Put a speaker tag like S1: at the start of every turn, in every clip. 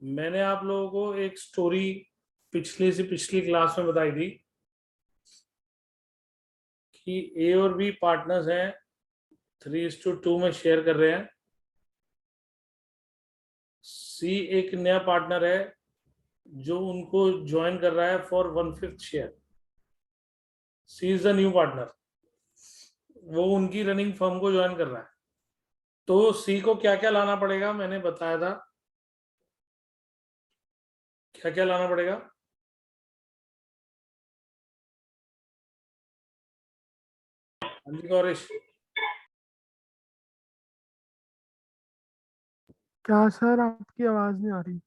S1: मैंने आप लोगों को एक स्टोरी पिछली से पिछली क्लास में बताई थी कि ए और बी पार्टनर्स हैं, 3:2 में शेयर कर रहे हैं। सी एक नया पार्टनर है जो उनको ज्वाइन कर रहा है for 1/5 share. C is the new partner, वो उनकी रनिंग फर्म को ज्वाइन कर रहा है। तो सी को क्या क्या लाना पड़ेगा, मैंने बताया था। क्या क्या लाना पड़ेगा? हाँ जी गौरीश।
S2: क्या सर, आपकी आवाज नहीं आ रही।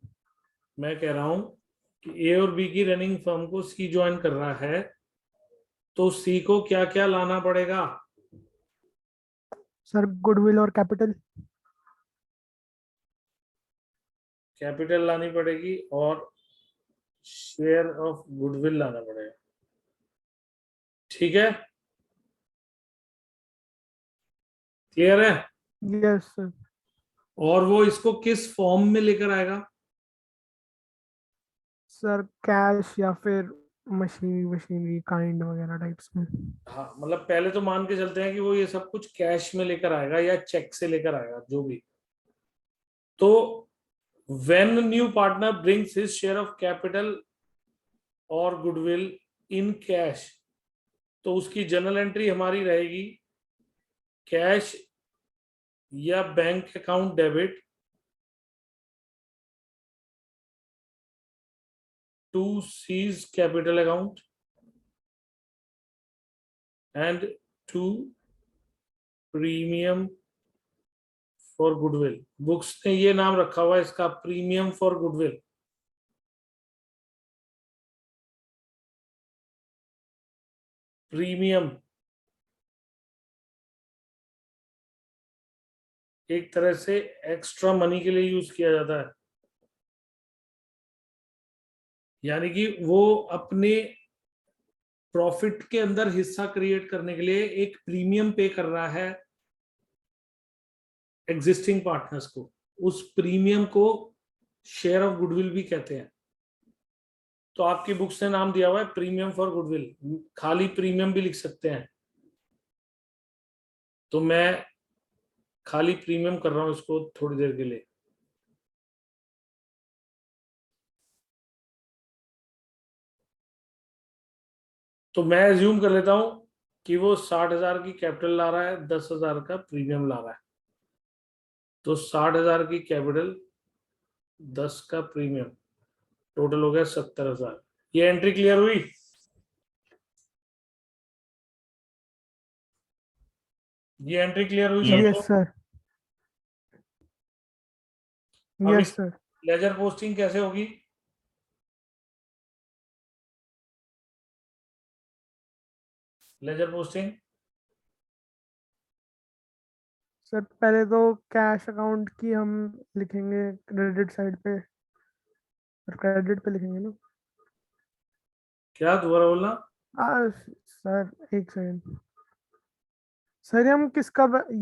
S1: मैं कह रहा हूं कि ए और बी की रनिंग फर्म को सी ज्वाइन कर रहा है, तो सी को क्या क्या लाना पड़ेगा?
S2: सर, गुडविल और कैपिटल।
S1: कैपिटल लानी पड़ेगी और शेयर ऑफ गुडविल लाना पड़ेगा। ठीक है, क्लियर है?
S2: Yes sir.
S1: और वो इसको किस फॉर्म में लेकर आएगा?
S2: सर, कैश या फिर मशीनरी मशीनरी काइंड वगैरह टाइप्स में।
S1: हाँ, मतलब पहले तो मान के चलते हैं कि वो ये सब कुछ कैश में लेकर आएगा या चेक से लेकर आएगा, जो भी। तो when new partner brings his share of capital और गुडविल इन कैश, तो उसकी जर्नल एंट्री हमारी रहेगी कैश या bank account debit to C's capital account and to premium for goodwill. Books ने ये नाम रखा हुआ है इसका, प्रीमियम फॉर गुडविल। प्रीमियम एक तरह से एक्स्ट्रा मनी के लिए यूज किया जाता है, यानी कि वो अपने प्रॉफिट के अंदर हिस्सा क्रिएट करने के लिए एक प्रीमियम पे कर रहा है एग्जिस्टिंग पार्टनर्स को। उस प्रीमियम को शेयर ऑफ गुडविल भी कहते हैं। तो आपकी बुक्स ने नाम दिया हुआ है प्रीमियम फॉर गुडविल, खाली प्रीमियम भी लिख सकते हैं। तो मैं खाली प्रीमियम कर रहा हूं इसको थोड़ी देर के लिए। तो मैं एज्यूम कर लेता हूं कि वो 60,000 की कैपिटल ला रहा है, 10,000 का प्रीमियम ला रहा है। तो 60,000 की कैपिटल, 10 का प्रीमियम, टोटल हो गया 70,000। ये एंट्री क्लियर हुई? ये एंट्री क्लियर हुई
S2: यस
S1: सबको?
S2: सर।
S1: अब
S2: यस
S1: इस
S2: सर।
S1: लेजर पोस्टिंग कैसे होगी? लेजर पोस्टिंग
S2: सर, पहले तो कैश अकाउंट की हम लिखेंगे क्रेडिट साइड पे, और क्रेडिट पे लिखेंगे ना।
S1: क्या, दोबारा बोलना।
S2: सर एक सेकंड। सर, हम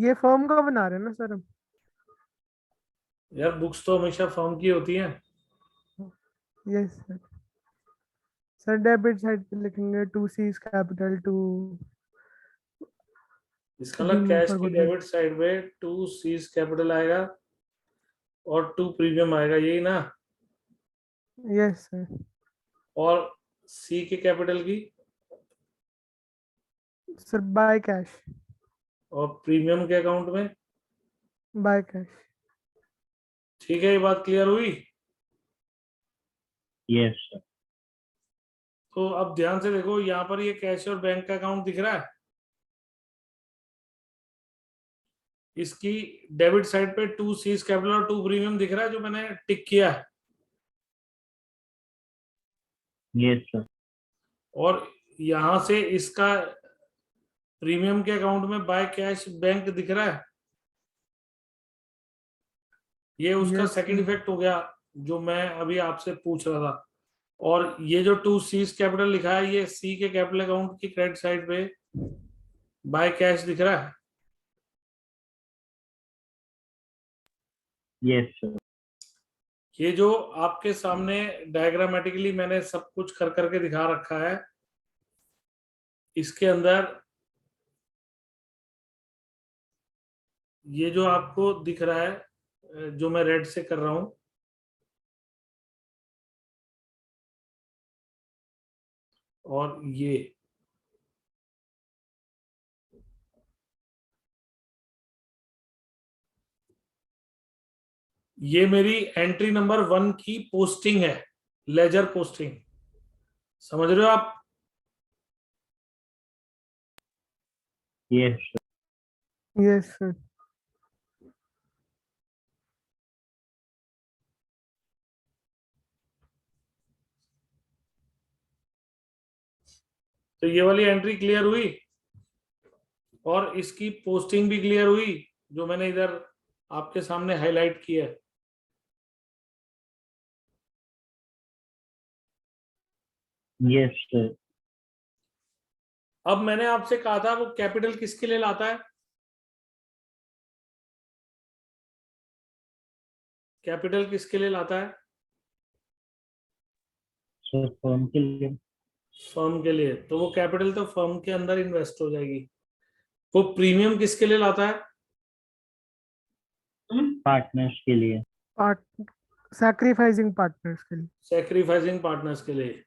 S2: ये फर्म का बना रहे हैं ना सर हम।
S1: यार बुक्स तो हमेशा फर्म की होती हैं।
S2: Yes sir. Sir, debit side पे लिखेंगे टू सीज कैपिटल टू
S1: इसका मतलब
S2: प्रीमियम
S1: कैश
S2: फॉर
S1: की
S2: गुडविल।
S1: डेबिट साइड पे 2 सीज कैपिटल आएगा और 2 प्रीमियम आएगा, यही ना?
S2: Yes sir.
S1: और सी के कैपिटल की
S2: सर, बाय कैश।
S1: और प्रीमियम के अकाउंट में।
S2: By cash.
S1: ठीक है, ये बात क्लियर हुई?
S3: Yes sir.
S1: तो अब ध्यान से देखो, यहाँ पर ये कैश और बैंक का अकाउंट दिख रहा है। इसकी डेबिट साइड पे 2 सीज कैपिटल और 2 प्रीमियम दिख रहा है, जो मैंने टिक किया है।
S3: Yes sir.
S1: और यहां से इसका प्रीमियम के अकाउंट में बाय कैश बैंक दिख रहा है। ये उसका
S2: यस
S1: सेकंड
S2: सर।
S1: इफेक्ट हो गया, जो मैं अभी आपसे पूछ रहा था। और ये जो 2 सीज कैपिटल लिखा है, ये सी के कैपिटल अकाउंट की क्रेडिट साइड पे बाय कैश दिख रहा है।
S3: Yes sir.
S1: ये जो आपके सामने डायग्रामेटिकली मैंने सब कुछ कर करके दिखा रखा है, इसके अंदर ये जो आपको दिख रहा है, जो मैं रेड से कर रहा हूं, और ये मेरी एंट्री नंबर 1 की पोस्टिंग है, लेजर पोस्टिंग। समझ रहे हो आप?
S3: Yes, sir.
S2: Yes sir.
S1: तो ये वाली एंट्री क्लियर हुई, और इसकी पोस्टिंग भी क्लियर हुई, जो मैंने इधर आपके सामने हाईलाइट किया है।
S3: Yes, sir.
S1: अब मैंने आपसे कहा था वो कैपिटल किसके लिए लाता है? कैपिटल किसके लिए लाता है?
S3: Sir, firm के लिए।
S1: फर्म के लिए। तो वो कैपिटल तो फर्म के अंदर इन्वेस्ट हो जाएगी। वो प्रीमियम किसके लिए लाता है?
S3: पार्टनर्स के लिए।
S2: पार्ट सैक्रिफाइसिंग पार्टनर्स के लिए।
S1: सेक्रीफाइसिंग पार्टनर्स के लिए।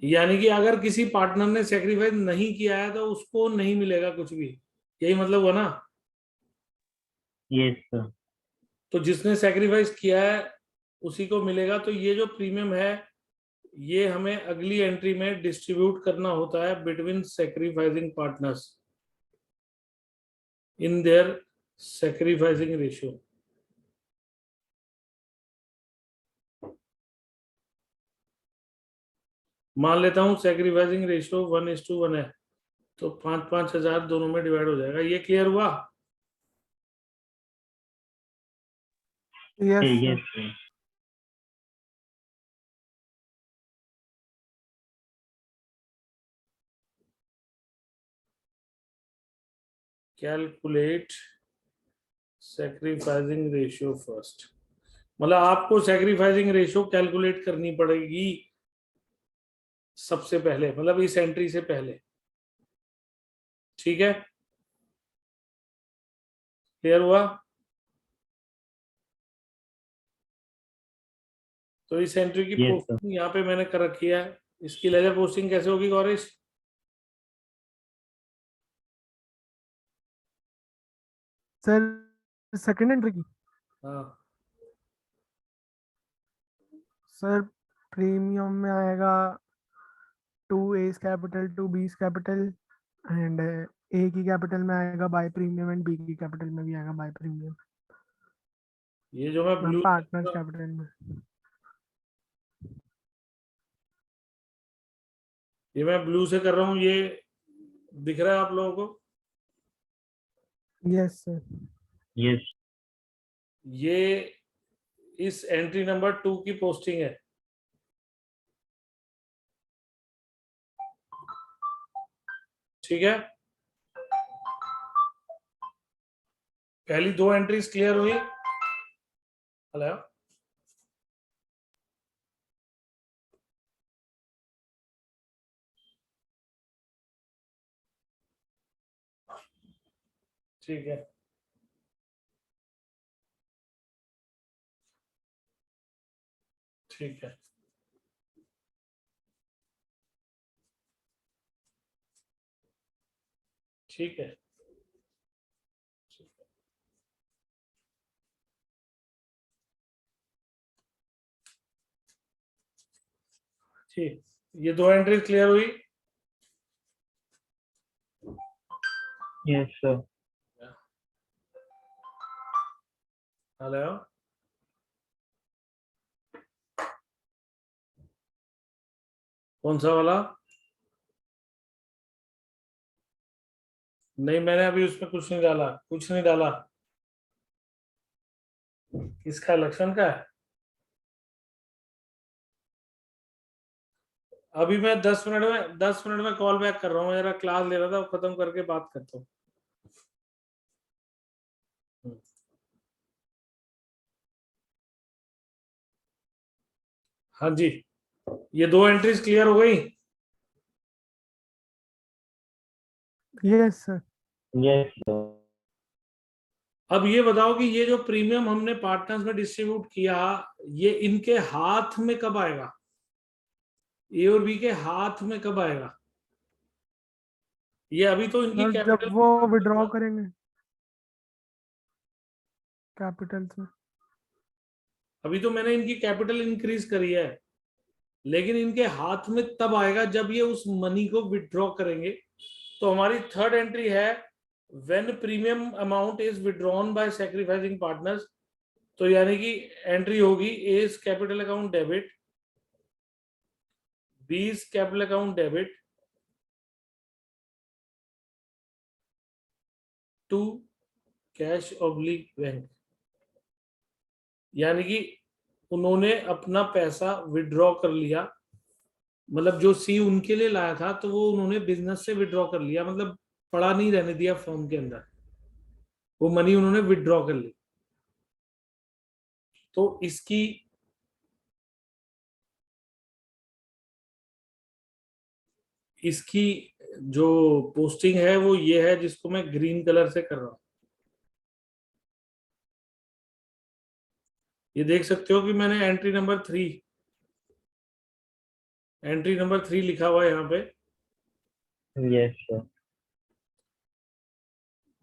S1: यानी कि अगर किसी पार्टनर ने सेक्रीफाइस नहीं किया है तो उसको नहीं मिलेगा कुछ भी, यही मतलब हुआ ना?
S3: Yes, sir.
S1: तो जिसने सेक्रीफाइस किया है उसी को मिलेगा। तो ये जो प्रीमियम है, ये हमें अगली एंट्री में डिस्ट्रीब्यूट करना होता है between sacrificing partners in their sacrificing ratio. मान लेता हूं सेक्रीफाइसिंग रेशियो 1:1 है, तो 5-5 हजार दोनों में डिवाइड हो जाएगा। ये क्लियर हुआ?
S2: Yes
S3: Yes,
S2: sir.
S3: sir.
S1: Calculate sacrificing ratio first. मतलब आपको सेक्रीफाइसिंग रेशियो कैलकुलेट करनी पड़ेगी सबसे पहले, मतलब इस एंट्री से पहले। ठीक है, क्लियर हुआ? तो इस एंट्री की
S3: Yes, sir.
S1: पोस्टिंग यहाँ पे मैंने कर रखी है। इसकी लेजर पोस्टिंग कैसे होगी गौरीश?
S2: सर सेकंड एंट्री की।
S1: हाँ,
S2: सर प्रीमियम में आएगा 2 A's capital 2 B's capital and A की कैपिटल में आएगा बाय प्रीमियम एंड B की कैपिटल में भी आएगा बाय प्रीमियम।
S1: ये जो मैं ब्लू,
S2: पार्टनर्स कैपिटल में।
S1: ये मैं ब्लू से कर रहा हूँ, ये दिख रहा है आप लोगों को?
S2: Yes sir.
S3: Yes.
S1: ये इस एंट्री नंबर 2 की पोस्टिंग है। ठीक है, पहली 2 एंट्रीज क्लियर हुई। हेलो, ठीक है, ठीक है, ठीक है। ठीक, ये 2 एंट्रीज क्लियर हुई।
S3: Yes, sir.
S1: हेलो, कौन सा वाला? नहीं, मैंने अभी उसमें कुछ नहीं डाला, कुछ नहीं डाला। किसका? लक्षण का है। अभी मैं 10 मिनट में कॉल बैक कर रहा हूँ, मेरा क्लास ले रहा था, वो खत्म करके बात करता हूँ। हाँ जी, ये दो एंट्रीज क्लियर हो गई।
S2: Yes sir.
S3: Yes, sir.
S1: अब ये बताओ कि ये जो प्रीमियम हमने पार्टनर्स में डिस्ट्रीब्यूट किया, ये इनके हाथ में कब आएगा? ए और बी के हाथ में कब आएगा? ये अभी तो इनकी
S2: सर जब
S1: कैपिटल,
S2: वो विड्रॉ करेंगे कैपिटल से।
S1: अभी तो मैंने इनकी कैपिटल इंक्रीज करी है, लेकिन इनके हाथ में तब आएगा जब ये उस मनी को विड्रॉ करेंगे। तो हमारी थर्ड एंट्री है when premium amount is withdrawn by sacrificing partners. तो यानी कि एंट्री होगी A is capital account debit, B is capital account debit to cash oblique bank. यानी कि उन्होंने अपना पैसा विड्रॉ कर लिया, मतलब जो सी उनके लिए लाया था तो वो उन्होंने बिजनेस से विड्रॉ कर लिया, मतलब पड़ा नहीं रहने दिया फर्म के अंदर, वो मनी उन्होंने विड्रॉ कर ली। तो इसकी जो पोस्टिंग है वो ये है, जिसको मैं ग्रीन कलर से कर रहा हूं। ये देख सकते हो कि मैंने एंट्री नंबर 3 लिखा हुआ है यहाँ पे।
S3: Yes, sir.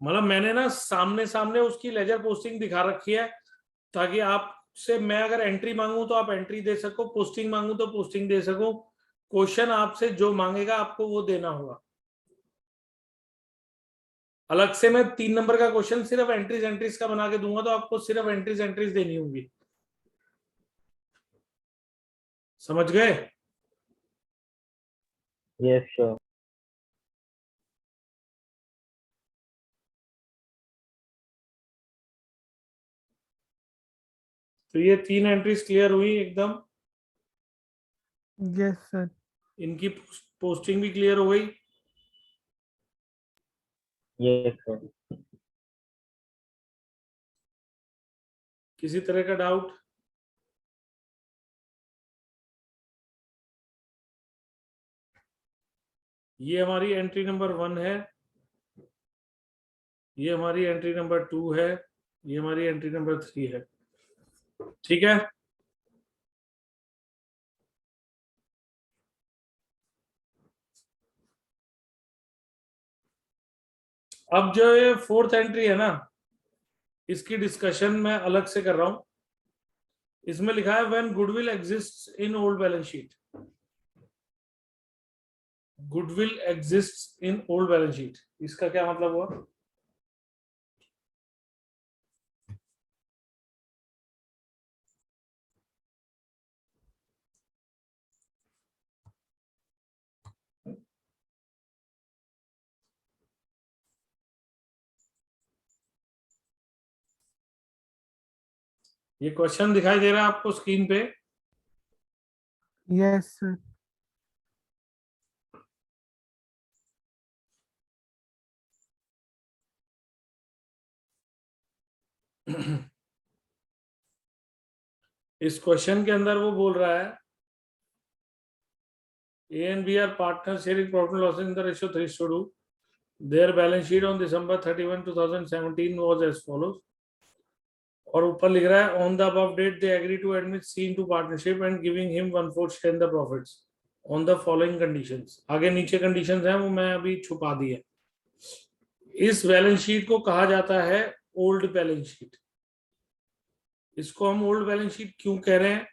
S1: मतलब मैंने ना सामने सामने उसकी लेजर पोस्टिंग दिखा रखी है, ताकि आपसे मैं अगर एंट्री मांगू तो आप एंट्री दे सको, पोस्टिंग मांगू तो पोस्टिंग दे सको। क्वेश्चन आपसे जो मांगेगा आपको वो देना होगा। अलग से मैं 3 नंबर का क्वेश्चन सिर्फ एंट्रीज का बना के दूंगा, तो आपको सिर्फ एंट्रीज देनी होंगी। समझ गए?
S3: Yes, sir.
S1: तो ये 3 एंट्रीज क्लियर हुई एकदम।
S2: Yes sir.
S1: इनकी पोस्टिंग भी क्लियर हो गई।
S3: Yes, sir.
S1: किसी तरह का डाउट? ये हमारी एंट्री नंबर 1 है, ये हमारी एंट्री नंबर 2 है, ये हमारी एंट्री नंबर 3 है। ठीक है। अब जो ये 4th एंट्री है ना, इसकी डिस्कशन मैं अलग से कर रहा हूं। इसमें लिखा है when goodwill exists in old balance sheet. Goodwill exists in old balance sheet, इसका क्या मतलब हुआ? ये क्वेश्चन दिखाई दे रहा है आपको स्क्रीन पे?
S2: Yes sir.
S1: इस क्वेश्चन के अंदर वो बोल रहा है A and B are partners sharing profit and losses in the ratio 3:2. Their balance sheet on December 31, 2017 was as follows. और ऊपर लिख रहा है on the above date they agree to admit C into partnership and giving him 1/4 share in the profits on the following conditions. आगे नीचे conditions हैं, वो मैं अभी छुपा दी है। इस बैलेंस शीट को कहा जाता है ओल्ड बैलेंस शीट। इसको हम ओल्ड बैलेंस शीट क्यों कह रहे हैं?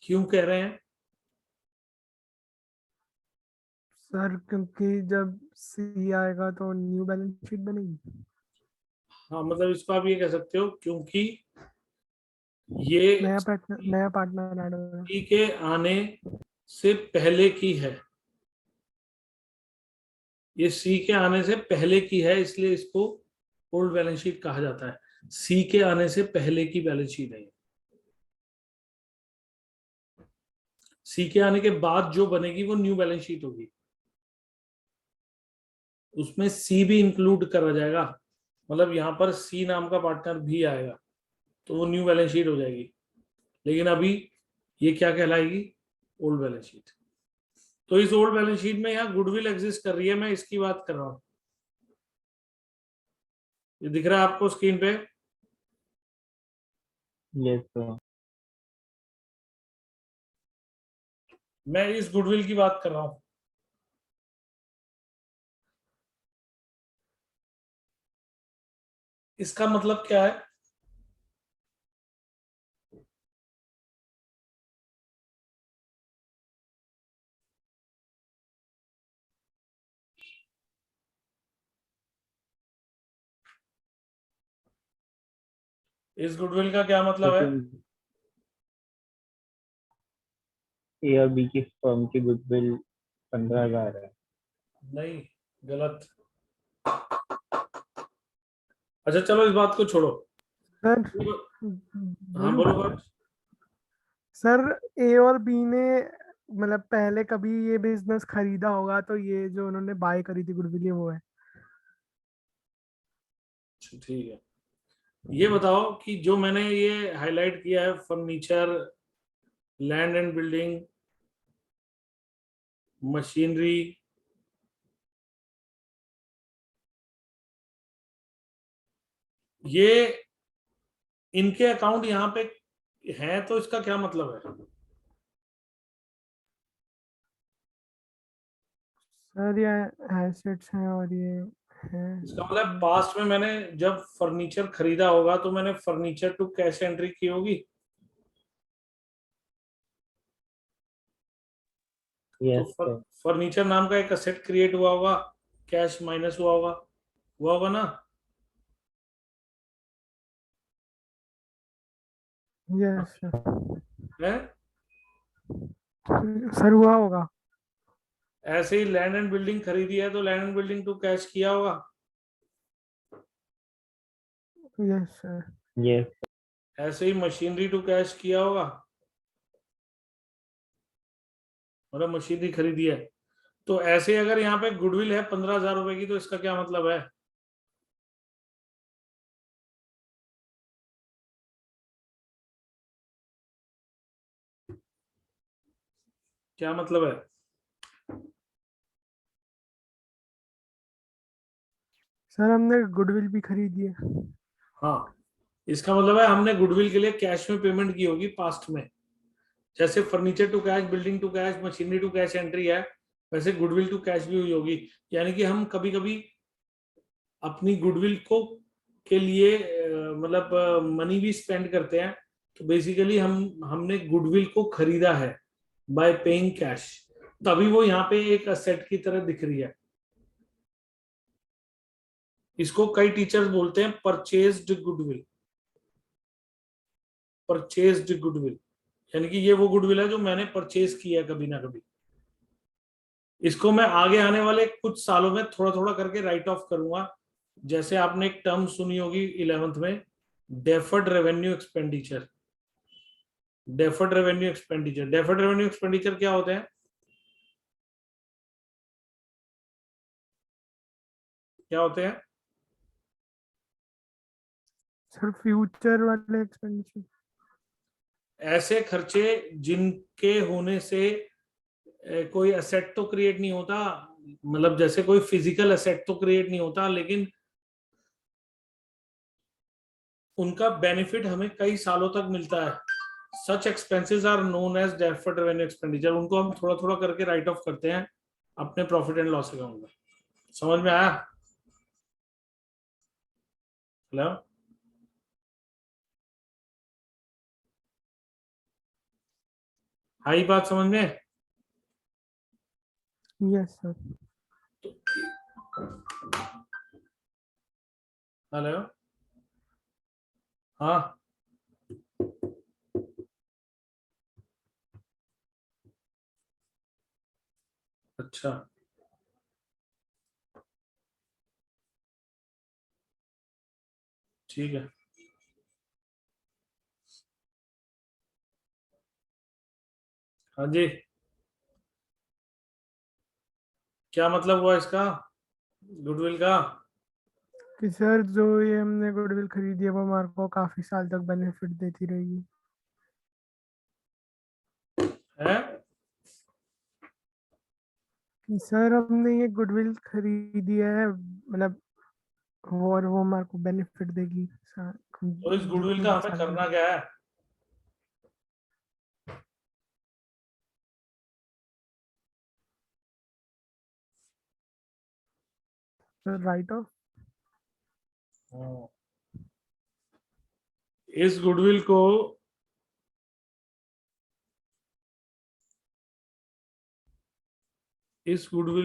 S1: क्यों कह रहे हैं?
S2: सर क्योंकि जब सी आएगा तो न्यू बैलेंस शीट बनेगी।
S1: हाँ, मतलब इसको आप ये कह सकते हो क्योंकि ये
S2: नया पार्टनर ऐड होगा।
S1: सी के आने से पहले की है, ये सी के आने से पहले की है, इसलिए इसको ओल्ड बैलेंस शीट कहा जाता है। सी के आने से पहले की बैलेंस शीट है। सी के आने के बाद जो बनेगी वो न्यू बैलेंस शीट होगी, उसमें सी भी इंक्लूड करा जाएगा। मतलब यहाँ पर सी नाम का पार्टनर भी आएगा तो वो न्यू बैलेंस शीट हो जाएगी, लेकिन अभी ये क्या कहलाएगी, ओल्ड बैलेंस शीट। तो इस ओल्ड बैलेंस शीट में यहाँ गुडविल एग्जिस्ट कर रही है, मैं इसकी बात कर रहा हूं। ये दिख रहा है आपको स्क्रीन पे?
S3: Yes, sir.
S1: मैं इस गुडविल की बात कर रहा हूं। इसका मतलब क्या है? इस गुडविल का क्या मतलब है?
S3: ए और बी की फर्म की गुडविल 15,000 है।
S1: नहीं, गलत। अच्छा चलो इस बात को छोड़ो।
S2: सर
S1: हाँ
S2: बोलूं?
S1: बोलो बात।
S2: सर ए और बी ने मतलब पहले कभी ये बिजनेस खरीदा होगा, तो ये जो उन्होंने बाय करी थी गुडविल, ये वो है।
S1: ठीक है, ये बताओ कि जो मैंने ये हाईलाइट किया है, furniture, land and building, machinery, ये इनके अकाउंट यहाँ पे हैं, तो इसका क्या मतलब है?
S2: सर ये एसेट्स हैं और ये है।
S1: इसका मतलब पास्ट में मैंने जब फर्नीचर खरीदा होगा तो मैंने फर्नीचर टू कैश एंट्री की होगी। तो
S3: Yes, sir.
S1: फर्नीचर नाम का एक असेट क्रिएट हुआ होगा, कैश माइनस हुआ होगा ना?
S2: Yes sir.
S1: है?
S2: सर हुआ होगा।
S1: ऐसे ही लैंड एंड बिल्डिंग खरीदी है तो land and building to cash किया होगा।
S2: Yes sir.
S3: Yes,
S1: ऐसे ही मशीनरी टू कैश किया होगा, मतलब मशीनरी खरीदी है। तो ऐसे अगर यहाँ पे गुडविल है 15,000 रुपए की, तो इसका क्या मतलब है? क्या मतलब है?
S2: सर हमने गुडविल भी खरीदी है।
S1: हाँ, इसका मतलब है हमने गुडविल के लिए कैश में पेमेंट की होगी पास्ट में। जैसे furniture to cash, building to cash, machinery to cash entry है, वैसे गुडविल टू कैश भी हुई होगी। यानी कि हम कभी कभी अपनी गुडविल को के लिए मतलब मनी भी स्पेंड करते हैं। तो बेसिकली हमने गुडविल को खरीदा है बाय पेइंग कैश, तभी वो यहाँ पे एक असेट की तरह दिख रही है। इसको कई टीचर्स बोलते हैं परचेज्ड गुडविल। परचेज्ड गुडविल यानी कि ये वो गुडविल है जो मैंने परचेज किया कभी ना कभी। इसको मैं आगे आने वाले कुछ सालों में थोड़ा थोड़ा करके राइट ऑफ करूंगा। जैसे आपने एक टर्म सुनी होगी 11th में, deferred revenue expenditure. Deferred revenue expenditure, deferred revenue expenditure क्या होते हैं? क्या होते हैं?
S2: सर फ्यूचर वाले एक्सपेंडिचर।
S1: ऐसे खर्चे जिनके होने से कोई असेट तो क्रिएट नहीं होता, मतलब जैसे कोई फिजिकल असेट तो क्रिएट नहीं होता, लेकिन उनका बेनिफिट हमें कई सालों तक मिलता है। Such expenses are known as deferred revenue expenditure. उनको हम थोड़ा थोड़ा करके राइट ऑफ करते हैं अपने प्रॉफिट एंड लॉस अकाउंट में। समझ में आया? हेलो? आई बात समझ में?
S2: Yes sir.
S1: हेलो? हाँ, अच्छा, ठीक है। हाँ जी, क्या मतलब हुआ इसका, गुडविल का?
S2: कि सर जो ये हमने गुडविल खरीदी है वो हमारे को काफी साल तक बेनिफिट देती रहेगी।
S1: है
S2: कि सर हमने ये गुडविल खरीदी है मतलब और वो हमारे को बेनिफिट देगी
S1: तो इस गुडविल
S2: जितने
S1: का
S2: भी
S1: हमें
S2: साल
S1: करना
S2: तक।
S1: क्या है?
S2: Sir right of.
S1: इस गुडविल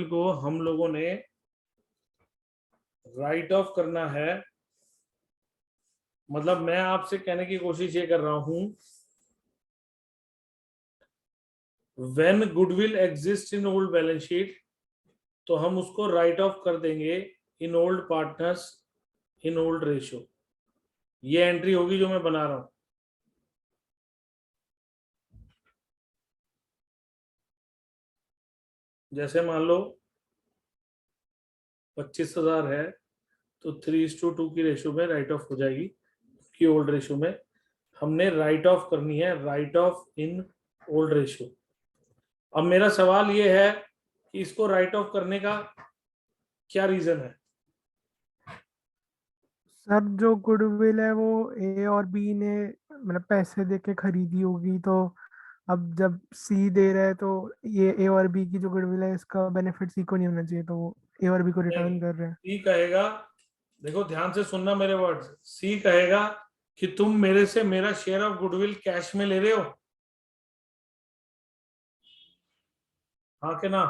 S1: को हम लोगों ने राइट ऑफ करना है। मतलब मैं आपसे कहने की कोशिश ये कर रहा हूं, when goodwill exist in old balance sheet तो हम उसको राइट ऑफ कर देंगे in old partners in old ratio. ये एंट्री होगी जो मैं बना रहा हूं। जैसे मान लो 25,000 है तो 3:2 की रेशियो में राइट ऑफ हो जाएगी, की ओल्ड रेशियो में हमने राइट ऑफ करनी है, right of in old ratio. अब मेरा सवाल ये है कि इसको राइट ऑफ करने का क्या रीजन है?
S2: सर जो गुडविल है वो ए और बी ने मतलब पैसे दे के खरीदी होगी, तो अब जब सी दे रहा है तो ये ए और बी की जो गुडविल है इसका बेनिफिट सी को नहीं होना चाहिए, तो वो ए और बी को
S1: नहीं,
S2: रिटर्न कर रहे हैं।
S1: सी कहेगा, देखो ध्यान से सुनना मेरे वर्ड्स, सी कहेगा कि तुम मेरे से मेरा शेयर ऑफ गुडविल कैश में ले रहे हो, हाँ कि ना?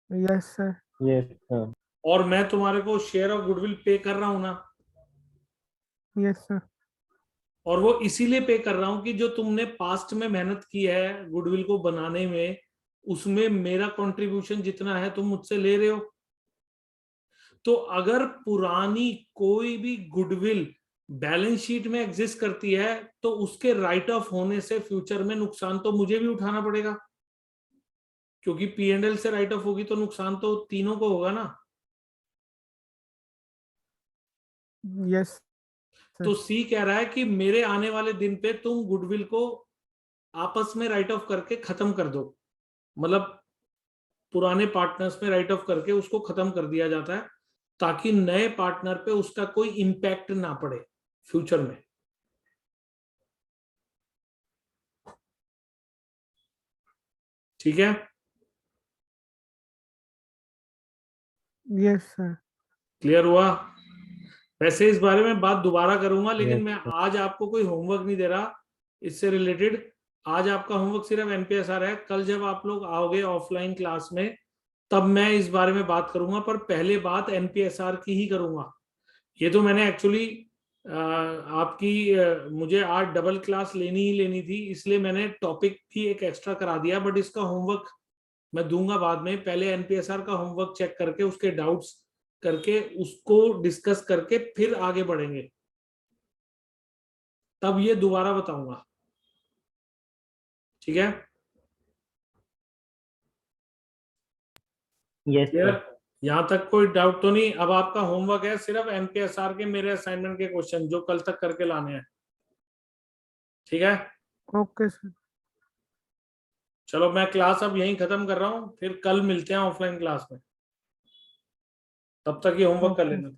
S2: Yes sir.
S3: Yes, sir.
S1: और मैं तुम्हारे को शेयर ऑफ गुडविल पे कर रहा हूं ना,
S2: यस सर।
S1: और वो इसीलिए पे कर रहा हूं कि जो तुमने पास्ट में मेहनत की है गुडविल को बनाने में, उसमें मेरा कंट्रीब्यूशन जितना है तुम मुझसे ले रहे हो। तो अगर पुरानी कोई भी गुडविल बैलेंस शीट में एग्जिस्ट करती है तो उसके राइट ऑफ होने से फ्यूचर में नुकसान तो मुझे भी उठाना पड़ेगा, क्योंकि P&L से राइट ऑफ होगी तो नुकसान तो तीनों को होगा ना।
S2: यस
S1: तो
S2: सर।
S1: सी कह रहा है कि मेरे आने वाले दिन पे तुम गुडविल को आपस में राइट ऑफ करके खत्म कर दो, मतलब पुराने पार्टनर्स में राइट ऑफ करके उसको खत्म कर दिया जाता है ताकि नए पार्टनर पे उसका कोई इंपैक्ट ना पड़े फ्यूचर में। ठीक है,
S2: यस सर।
S1: क्लियर हुआ? वैसे इस बारे में बात दोबारा करूंगा, लेकिन
S3: Yes,
S1: मैं
S3: sir.
S1: आज आपको कोई होमवर्क नहीं दे रहा इससे रिलेटेड। आज आपका होमवर्क सिर्फ एनपीएसआर है। कल जब आप लोग आओगे ऑफलाइन क्लास में तब मैं इस बारे में बात करूंगा, पर पहले बात एनपीएसआर की ही करूंगा। ये तो मैंने एक्चुअली आपकी मुझे आज डबल क्लास लेनी ही लेनी थी, इसलिए मैंने टॉपिक ही एक एक्स्ट्रा करा दिया, बट इसका होमवर्क मैं दूंगा बाद में। पहले एनपीएसआर का होमवर्क चेक करके उसके डाउट्स करके उसको डिस्कस करके फिर आगे बढ़ेंगे, तब ये दोबारा बताऊंगा। ठीक है,
S3: Yes,
S1: क्लियर?
S3: sir.
S1: यहां तक कोई डाउट तो नहीं? अब आपका होमवर्क है सिर्फ एनपीएसआर के मेरे असाइनमेंट के क्वेश्चन जो कल तक करके लाने हैं। ठीक है,
S2: ओके सर।
S1: चलो मैं क्लास अब यहीं खत्म कर रहा हूं, फिर कल मिलते हैं ऑफलाइन क्लास में। तब तक ये होमवर्क कर
S2: ओके।
S1: लेना।